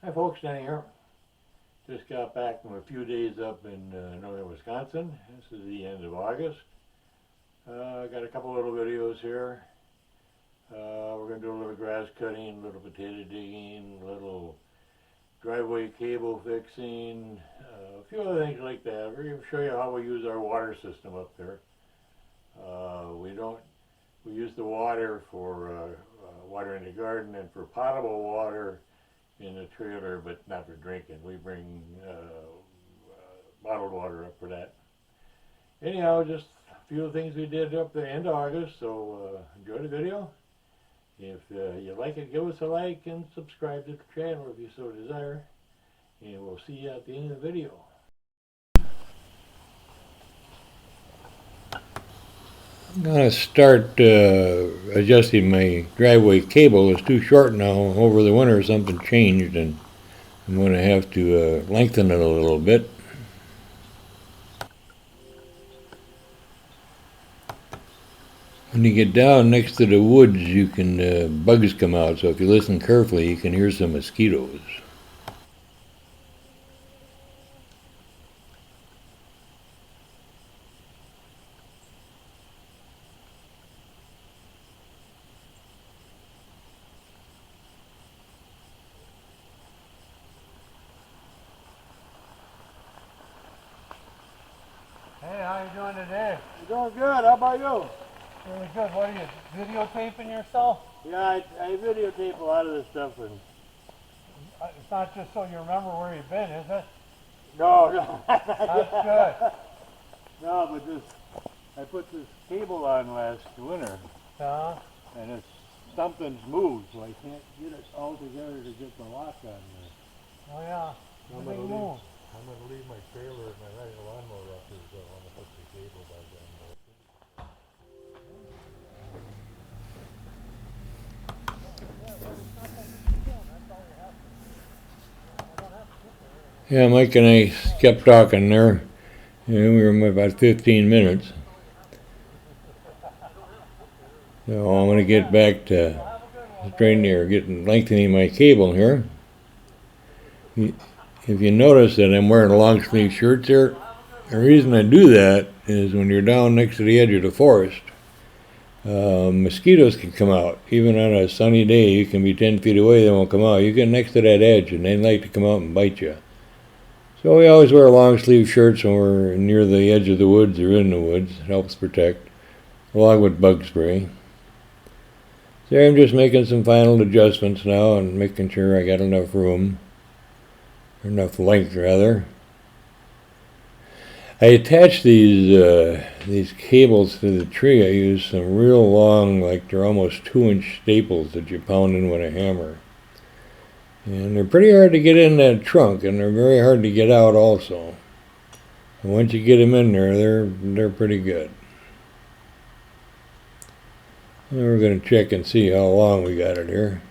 Hi folks, Danny here. Just got back from a few days up in northern Wisconsin. This is the end of August. I got a couple little videos here. We're going to do a little grass cutting, a little potato digging, a little driveway cable fixing, a few other things like that. We're going to show you how we use our water system up there. We use the water for watering the garden and for potable water in the trailer, but not for drinking. We bring bottled water up for that. Anyhow, just a few things we did up the end of August, so enjoy the video. If you like it, give us a like and subscribe to the channel if you so desire. And we'll see you at the end of the video. I'm going to start adjusting my driveway cable. It's too short now. Over the winter something changed and I'm going to have to lengthen it a little bit. When you get down next to the woods, you can bugs come out. So if you listen carefully, you can hear some mosquitoes. Hey, how you doing today? I'm doing good. How about you? Really good. What are you, videotaping yourself? Yeah, I videotape a lot of this stuff. And It's not just so you remember where you've been, is it? no. That's good. No, but I put this cable on last winter, and something's moved, so I can't get it all together to get the lock on there. Oh yeah, I'm big gonna move. leave my trailer and my lawnmower up here, so I'm gonna put the cable back on there. Yeah, Mike and I kept talking there, and we were about 15 minutes. So I'm going to get back to lengthening my cable here. If you notice that I'm wearing long sleeve shirts here, the reason I do that is when you're down next to the edge of the forest, mosquitoes can come out. Even on a sunny day, you can be 10 feet away, they won't come out. You get next to that edge and they like to come out and bite you. So we always wear long sleeve shirts when we're near the edge of the woods or in the woods. It helps protect, along with bug spray. So I'm just making some final adjustments now and making sure I got enough room, or enough length rather. I attach these cables to the tree. I use some real long, like they're almost 2-inch staples that you pound in with a hammer. And they're pretty hard to get in that trunk, and they're very hard to get out also. And once you get them in there, they're pretty good. And we're going to check and see how long we got it here.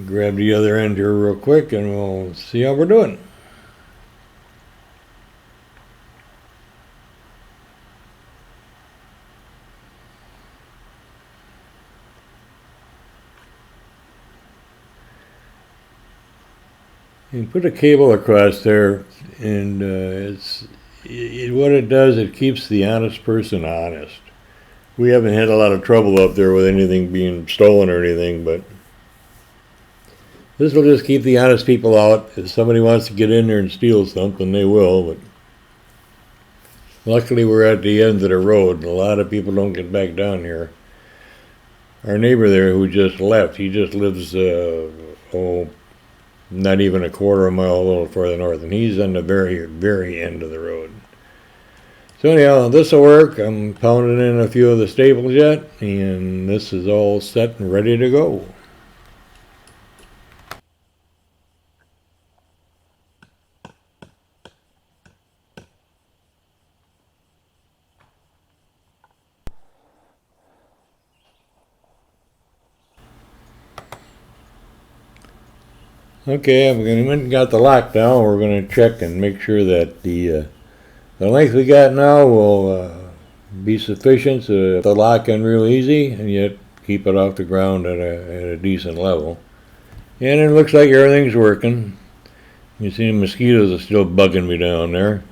Grab the other end here real quick and we'll see how we're doing. You put a cable across there, and what it does, it keeps the honest person honest. We haven't had a lot of trouble up there with anything being stolen or anything, but this will just keep the honest people out. If somebody wants to get in there and steal something, they will, but luckily we're at the end of the road, and a lot of people don't get back down here. Our neighbor there who just left, he just lives, not even a quarter of a mile a little further north, and he's on the very, very end of the road. So anyhow, this will work. I'm pounding in a few of the staples yet, and this is all set and ready to go. Okay, got the lock down. We're gonna check and make sure that the length we got now will be sufficient to lock in real easy and yet keep it off the ground at a decent level. And it looks like everything's working. You see the mosquitoes are still bugging me down there.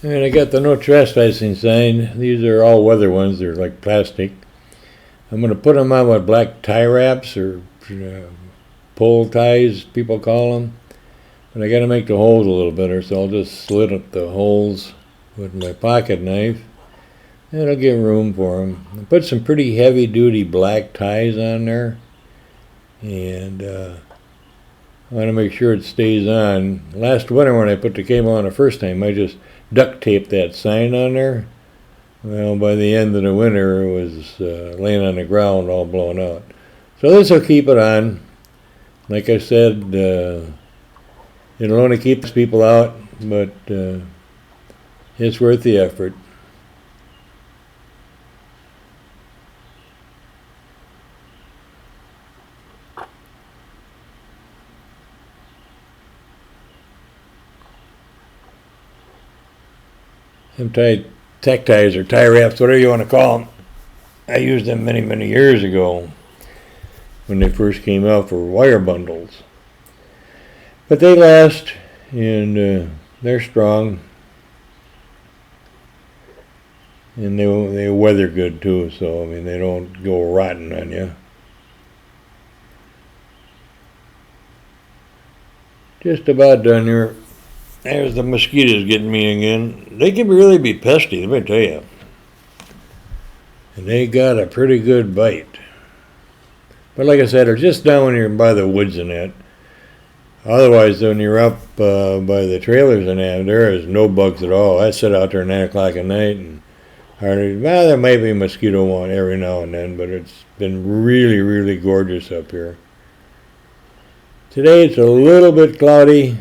And I got the no trespassing sign. These are all weather ones. They're like plastic. I'm going to put them on with black tie wraps or pole ties, people call them. But I got to make the holes a little better, so I'll just slit up the holes with my pocket knife. That'll give room for them. I put some pretty heavy-duty black ties on there, and I want to make sure it stays on. Last winter when I put the cable on the first time, I just duct taped that sign on there. Well, by the end of the winter, it was laying on the ground all blown out. So this will keep it on. Like I said, it'll only keep people out, but it's worth the effort. Them tech ties or tie wraps, whatever you want to call them. I used them many, many years ago when they first came out for wire bundles. But they last, and they're strong. And they weather good too, so I mean they don't go rotten on you. Just about done here. There's the mosquitoes getting me again. They can really be pesky, let me tell you. And they got a pretty good bite. But like I said, they're just down when you're by the woods and that. Otherwise, when you're up by the trailers and that, there is no bugs at all. I sit out there at 9 o'clock at night and hardly, well, there may be a mosquito one every now and then, but it's been really, really gorgeous up here. Today it's a little bit cloudy,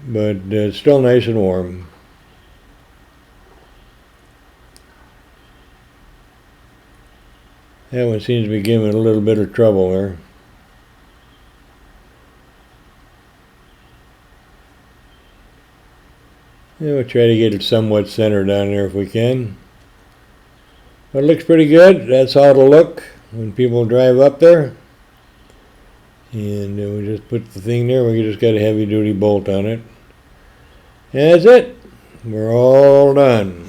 but it's still nice and warm. That one seems to be giving a little bit of trouble there. Yeah, we'll try to get it somewhat centered down there if we can. But it looks pretty good. That's how it'll look when people drive up there. And we just put the thing there. We just got a heavy duty bolt on it. And that's it. We're all done.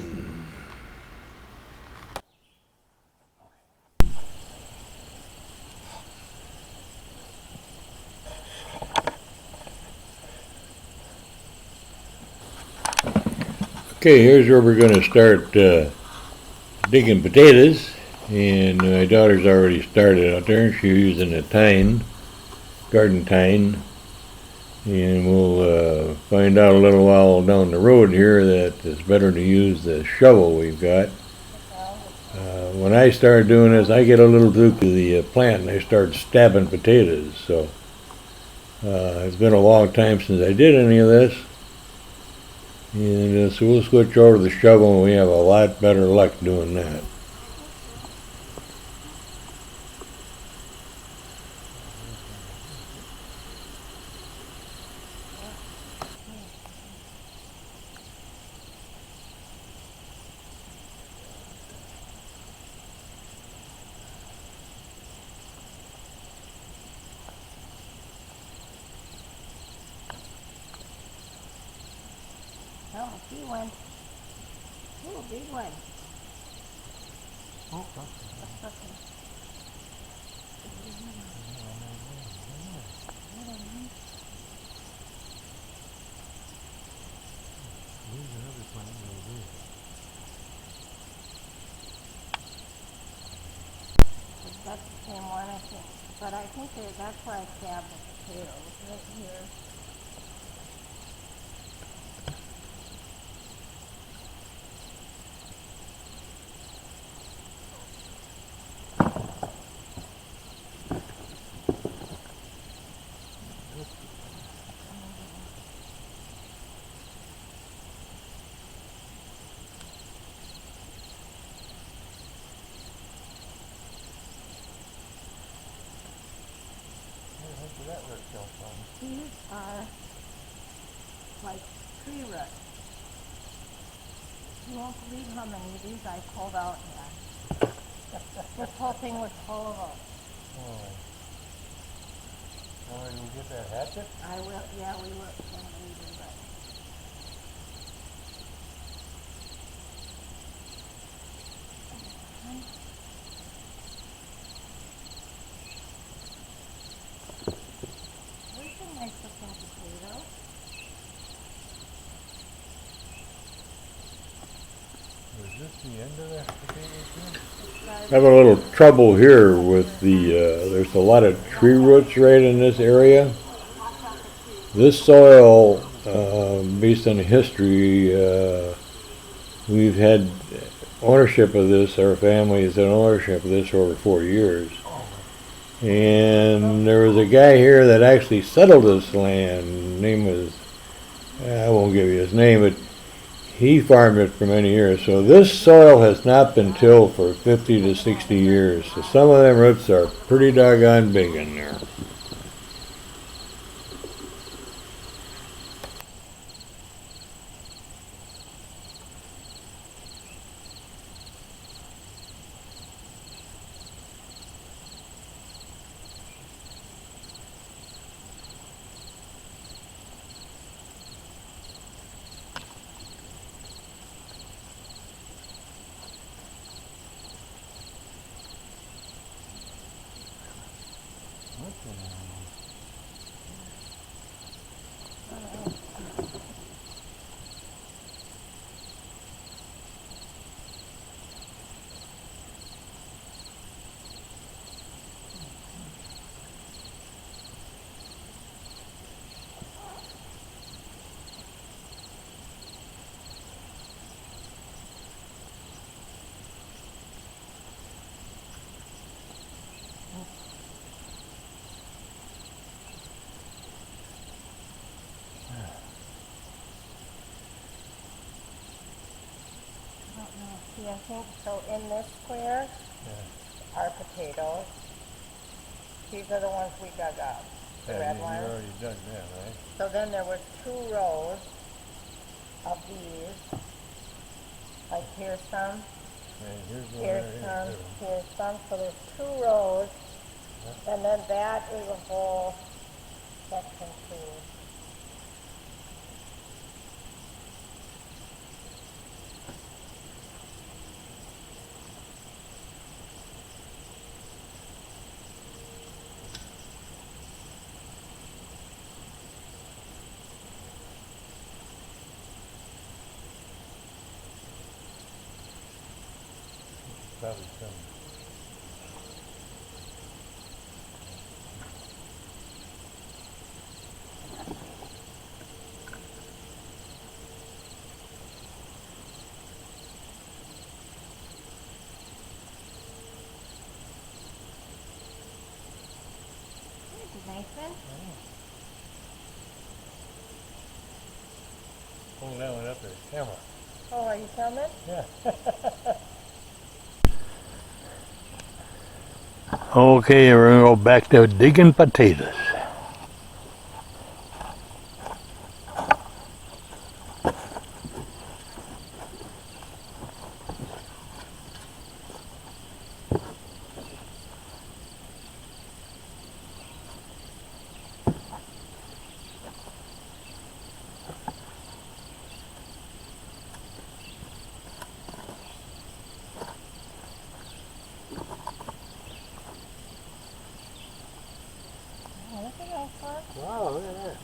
Okay, here's where we're going to start digging potatoes. And my daughter's already started out there. She's using a tine, garden tine. And we'll find out a little while down the road here that it's better to use the shovel we've got. When I start doing this, I get a little fluke to the plant and I start stabbing potatoes. So it's been a long time since I did any of this. And so we'll switch over to the shovel and we have a lot better luck doing that. Oh, big one. Oh, big one. Oh, That's the same one, I think. But I think that's why I stabbed it. potatoes right here. Where did that root come from? These are like tree roots. You won't believe how many of these I pulled out here. This whole thing was full of them. Oh. Now, did we get that hatchet? I will, yeah, we will, when we do that. There's a nice looking potato. Was this the end of that potato too? I have a little trouble here with the, there's a lot of tree roots right in this area. This soil, based on the history, we've had ownership of this, our family has had ownership of this for over 4 years. And there was a guy here that actually settled this land. His name was, I won't give you his name, but he farmed it for many years. So this soil has not been tilled for 50 to 60 years. So some of them roots are pretty doggone big in there. See, I think, so in this square are potatoes. These are the ones we dug up, the red You ones. already dug that, right? So then there was 2 rows of these. Like here's some, And here's one here's right some, here. here's some. So there's 2 rows. And then that is a whole section too. Probably some. Here's a nice one. Pull that one up there, camera. Oh, are you filming? Yeah. Okay, we're gonna go back to digging potatoes. Oh, that's a nice one. Wow, look at that.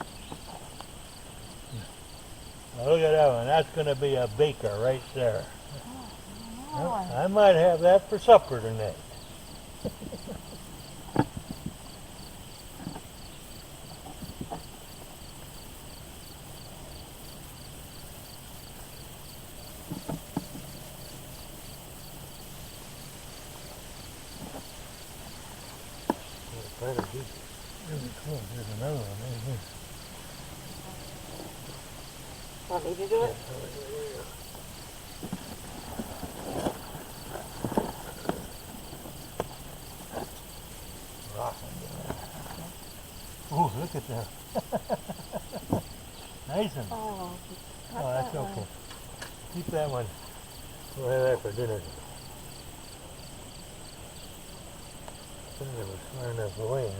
Now look at that one. That's going to be a baker right there. Oh, I might have that for supper tonight. Want me to do it? Ooh, look at that. Nice one. Oh, Oh, that's okay. Keep that one. We'll have that for dinner. I thought it was far enough away.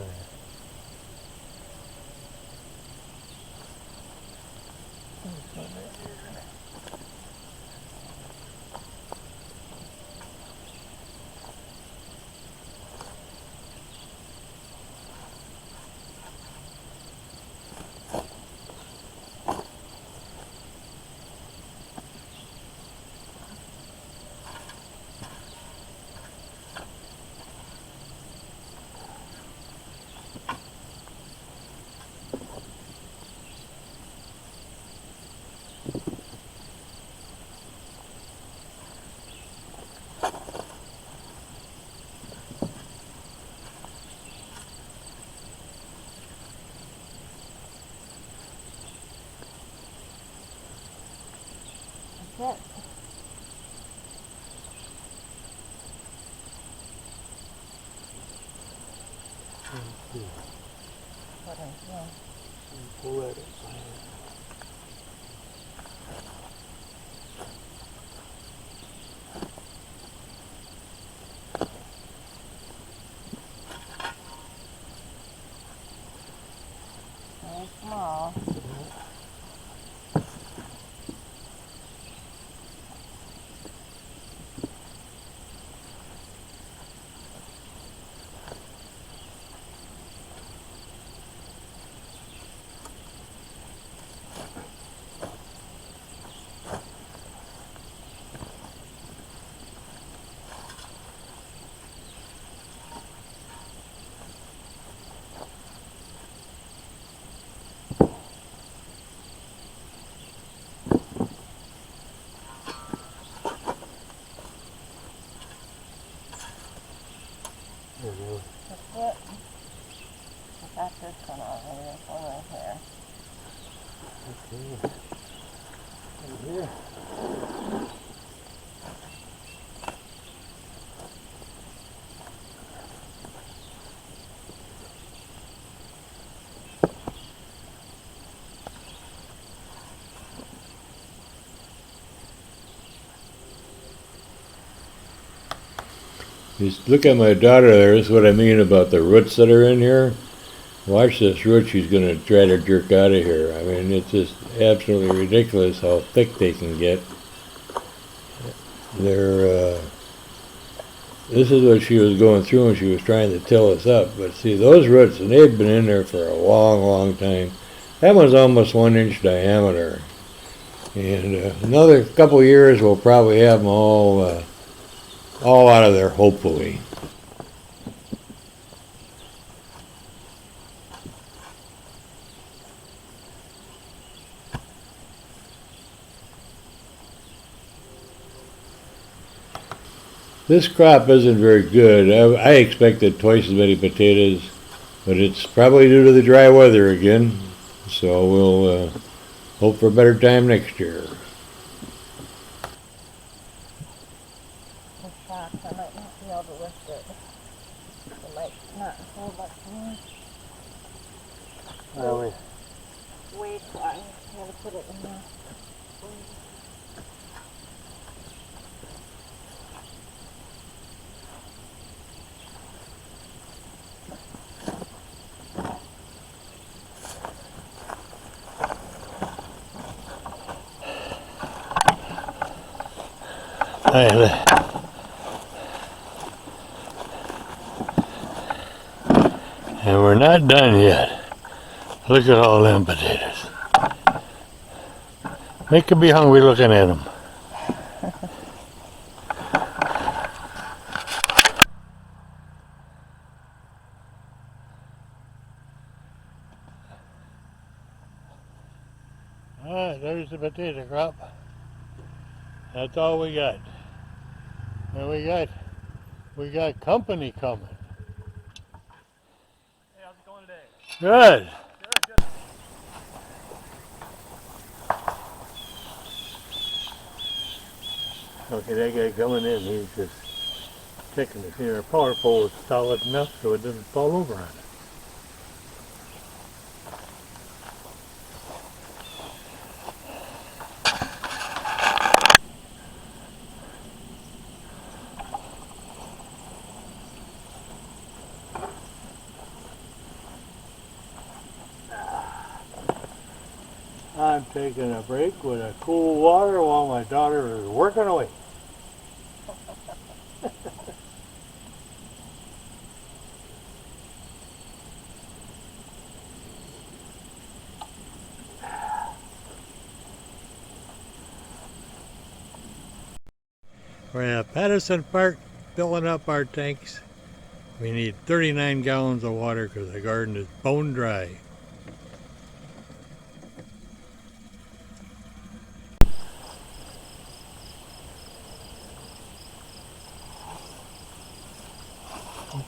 that's it. What I do. Pull that in. Very small. There we go. That's it. I got this one already. This one right here. Okay. Over here. Just look at my daughter there. This is what I mean about the roots that are in here. Watch this root she's going to try to jerk out of here. I mean, it's just absolutely ridiculous how thick they can get. This is what she was going through when she was trying to till us up. But see, those roots, and they've been in there for a long, long time. That one's almost 1 inch diameter. And another couple years, we'll probably have them all out of there, hopefully. This crop isn't very good. I expected twice as many potatoes, but it's probably due to the dry weather again. So we'll hope for a better time next year. This box, I might not be able to lift it. It might not hold much more. Well, Weight one. I gotta put it in there. and we're not done yet. Look at all them potatoes. Make you be hungry looking at them. Alright, there's the potato crop. That's all we got. And we got company coming. Hey, how's it going today? Good. Good, good. Okay, that guy coming in, he's just checking to see our power pole is solid enough so it doesn't fall over on us. I'm taking a break with a cool water while my daughter is working away. We're at Patterson Park filling up our tanks. We need 39 gallons of water because the garden is bone dry.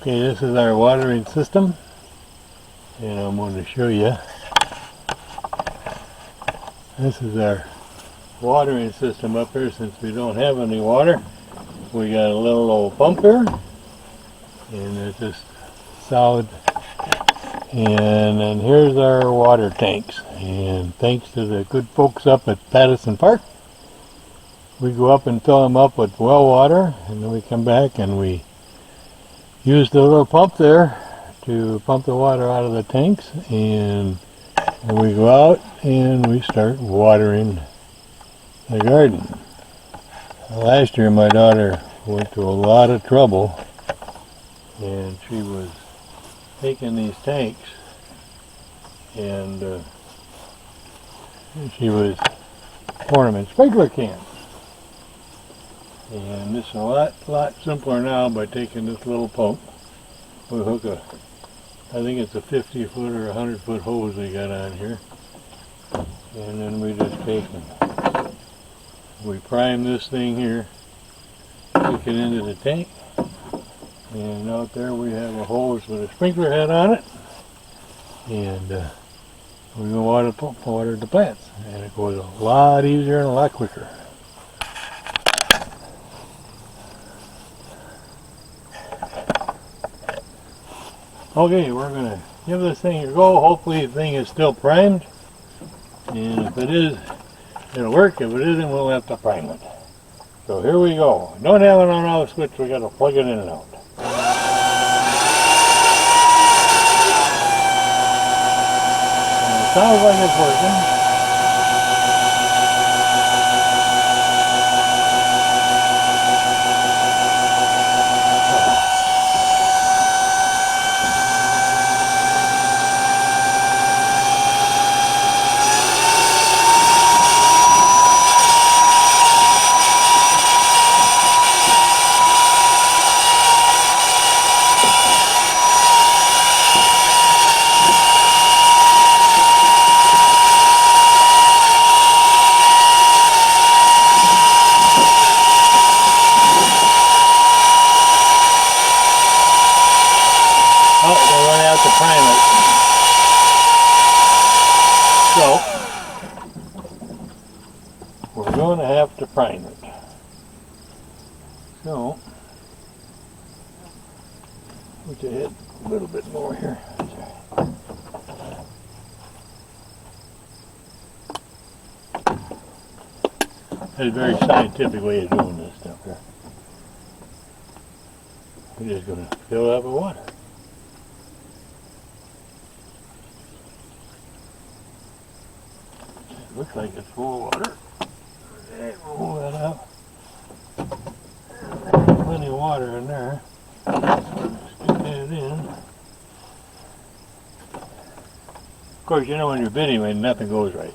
Okay, this is our watering system, and I'm going to show you. This is our watering system up here. Since we don't have any water, we got a little old pump here, and it's just solid. And then here's our water tanks, and thanks to the good folks up at Patterson Park, we go up and fill them up with well water, and then we come back and we use the little pump there to pump the water out of the tanks, and we go out and we start watering the garden. Last year my daughter went to a lot of trouble, and she was taking these tanks and she was pouring them in sprinkler cans. And this is a lot simpler now by taking this little pump. We hook I think it's a 50-foot or 100-foot hose they got on here. And then we just take and we prime this thing here, stick it into the tank, and out there we have a hose with a sprinkler head on it, and we can water the plants, and it goes a lot easier and a lot quicker. Okay, we're going to give this thing a go. Hopefully the thing is still primed, and if it is, it'll work. If it isn't, we'll have to prime it. So here we go. Don't have it on off switch, we got to plug it in and out. And it sounds like it's working. Oh, we're running out to prime it. So, we're going to have to prime it. So, put your head a little bit more here. That's a very scientific way of doing this stuff here. We're just going to fill it up with water. Looks like it's full of water. Okay, roll that out. Plenty of water in there. Stick that in. Of course, you know when you're bidding when nothing goes right.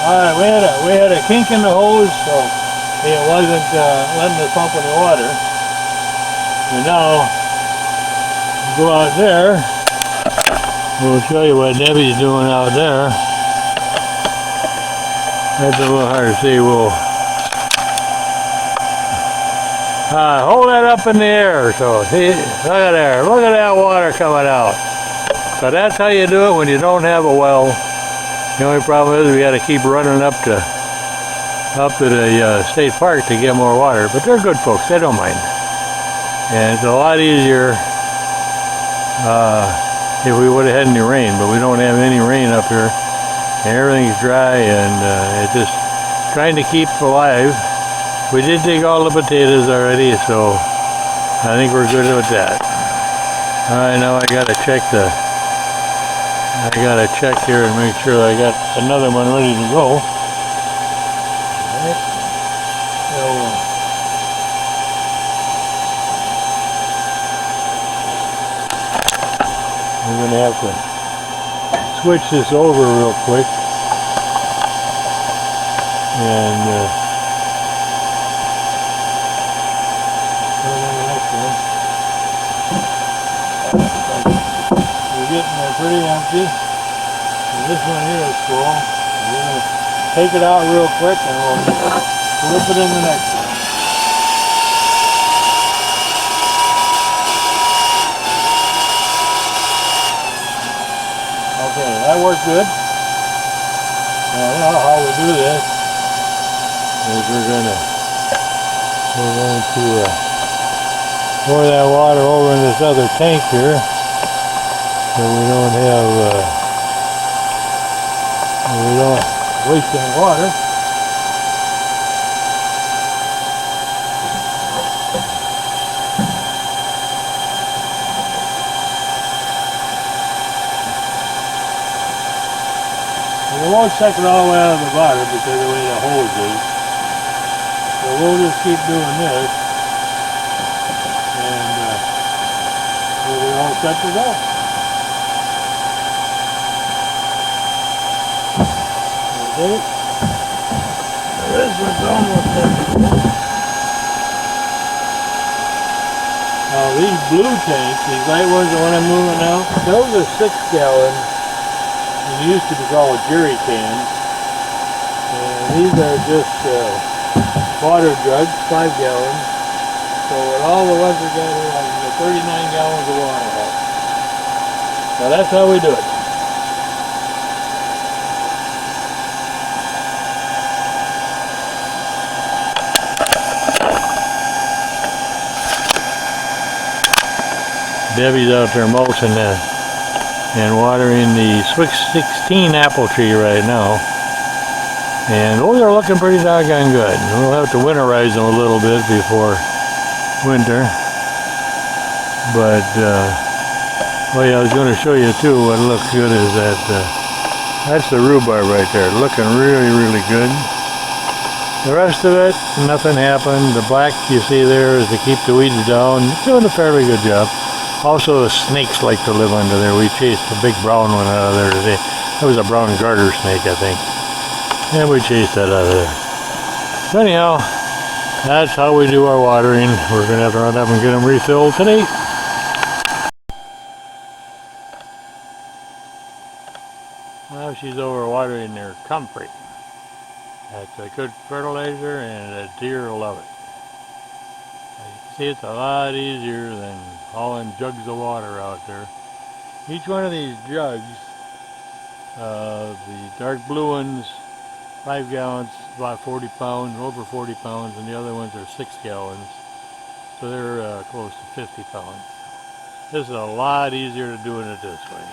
Alright, we had a kink in the hose, so it wasn't letting us pump any water. And now, go out there. We'll show you what Debbie's doing out there. That's a little hard to see. We'll hold that up in the air. So see, look at there. Look at that water coming out. So that's how you do it when you don't have a well. The only problem is we got to keep running up to the state park to get more water. But they're good folks. They don't mind. And it's a lot easier if we would have had any rain. But we don't have any rain up here. And everything's dry, and it's just trying to keep alive. We did dig all the potatoes already, so I think we're good with that. Alright, now I gotta check here and make sure I got another one ready to go. Alright. So, we're gonna have to switch this over real quick. And we're getting pretty empty. And this one here is full. We're going to take it out real quick and we'll flip it in the next one. Okay, that worked good. Now how we do this is we're going to pour that water over in this other tank here, so we don't waste any water. And we won't suck it all the way out of the bottom because of the way the hose is. So we'll just keep doing this. We're all set to go. Okay. This one's almost set to go. Now these blue tanks, these light ones, the one I'm moving out, those are 6 gallon. They used to be called jerry cans. And these are just water jugs, 5 gallons. So with all the ones we got here, like 39 gallons of water. So that's how we do it. Debbie's out there mulching and watering the Swiss 16 apple tree right now. And those are looking pretty doggone good. We'll have to winterize them a little bit before winter. But well, yeah, I was going to show you too what looks good is that's the rhubarb right there, looking really, really good. The rest of it, nothing happened. The black you see there is to keep the weeds down. It's doing a fairly good job. Also, the snakes like to live under there. We chased a big brown one out of there today. That was a brown garter snake, I think. And we chased that out of there. So anyhow, that's how we do our watering. We're going to have to run up and get them refilled today. Now she's over watering their comfrey. That's a good fertilizer and the deer love it. As you can see, it's a lot easier than hauling jugs of water out there. Each one of these jugs, the dark blue ones, 5 gallons, about 40 pounds, over 40 pounds, and the other ones are 6 gallons. So they're close to 50 pounds. This is a lot easier to doing it this way.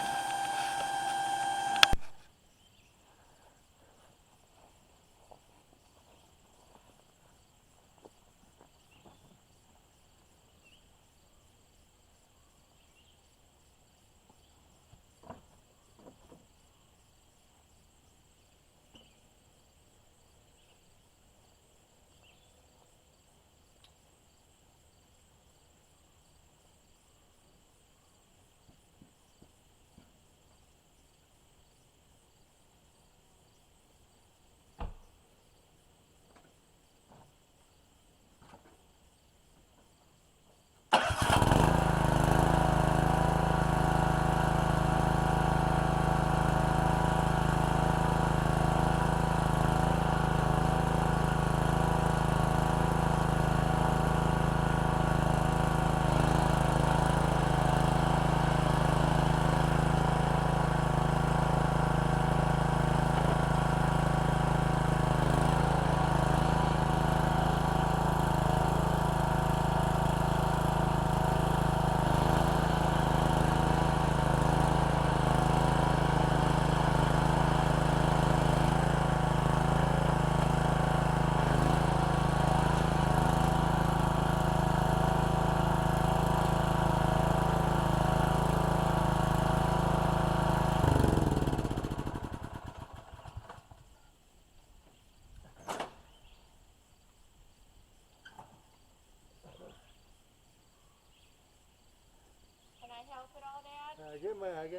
I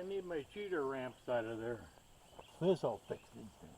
need my cheater ramps out of there. This'll fix these things.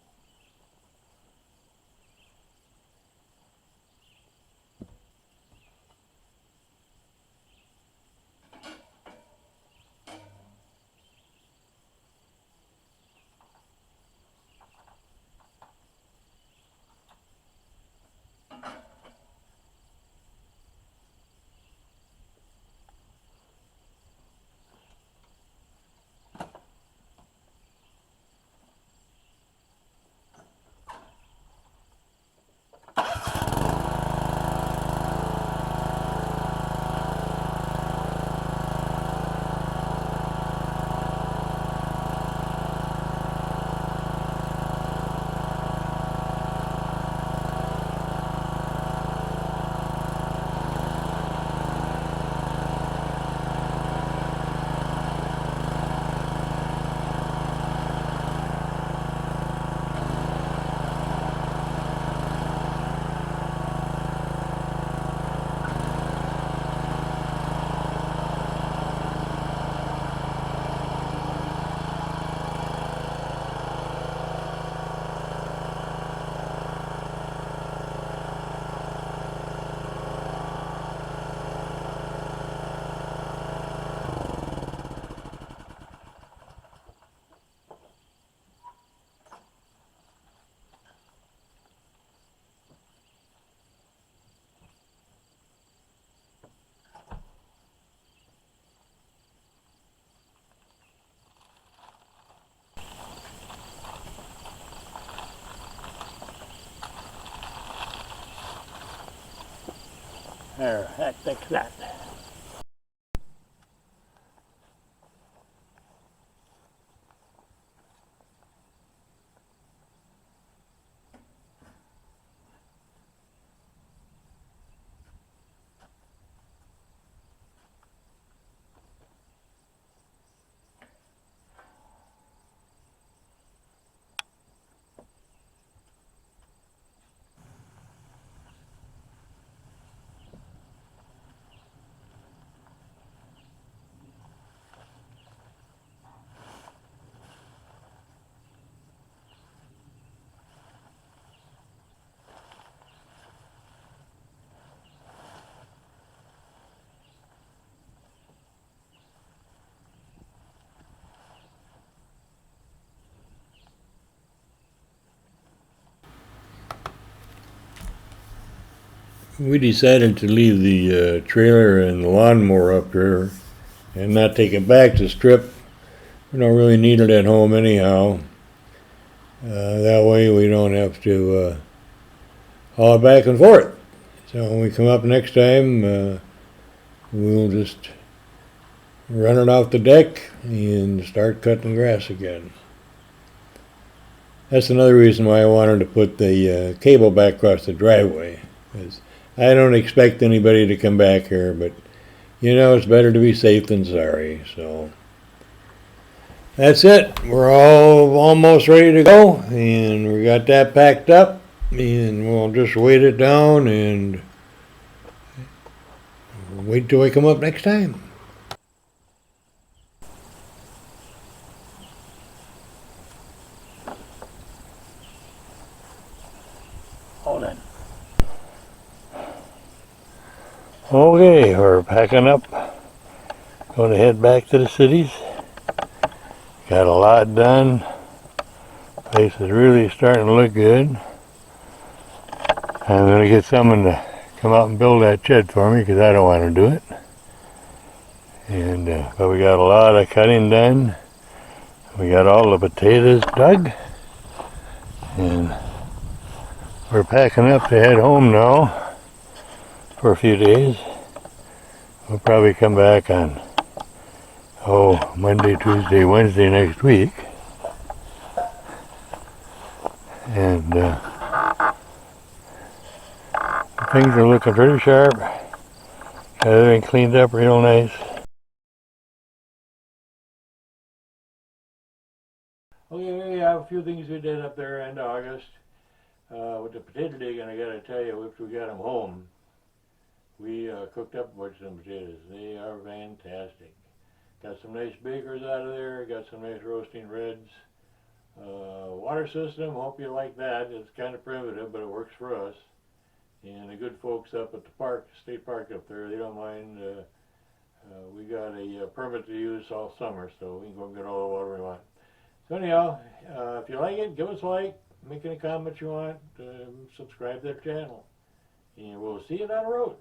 There, that fixed that. We decided to leave the trailer and the lawnmower up there and not take it back to strip. We don't really need it at home anyhow. That way we don't have to haul it back and forth. So when we come up next time, we'll just run it off the deck and start cutting grass again. That's another reason why I wanted to put the cable back across the driveway. 'Cause I don't expect anybody to come back here, but you know, it's better to be safe than sorry. So that's it. We're all almost ready to go, and we got that packed up, and we'll just weight it down and wait till we come up next time. Hold on. Okay, we're packing up. Going to head back to the cities. Got a lot done. Place is really starting to look good. I'm going to get someone to come out and build that shed for me because I don't want to do it. And but we got a lot of cutting done. We got all the potatoes dug. And we're packing up to head home now for a few days. We'll probably come back on Monday, Tuesday, Wednesday next week. And things are looking pretty sharp. Got everything cleaned up real nice. Okay, we have a few things we did up there in August. With the potato digging, I gotta tell you, after we got them home, we cooked up a bunch of them potatoes. They are fantastic. Got some nice bakers out of there, got some nice roasting reds. Water system, hope you like that. It's kind of primitive, but it works for us. And the good folks up at the park, state park up there, they don't mind. We got a permit to use all summer, so we can go get all the water we want. So anyhow, if you like it, give us a like, make any comments you want, subscribe to their channel, and we'll see you down the road.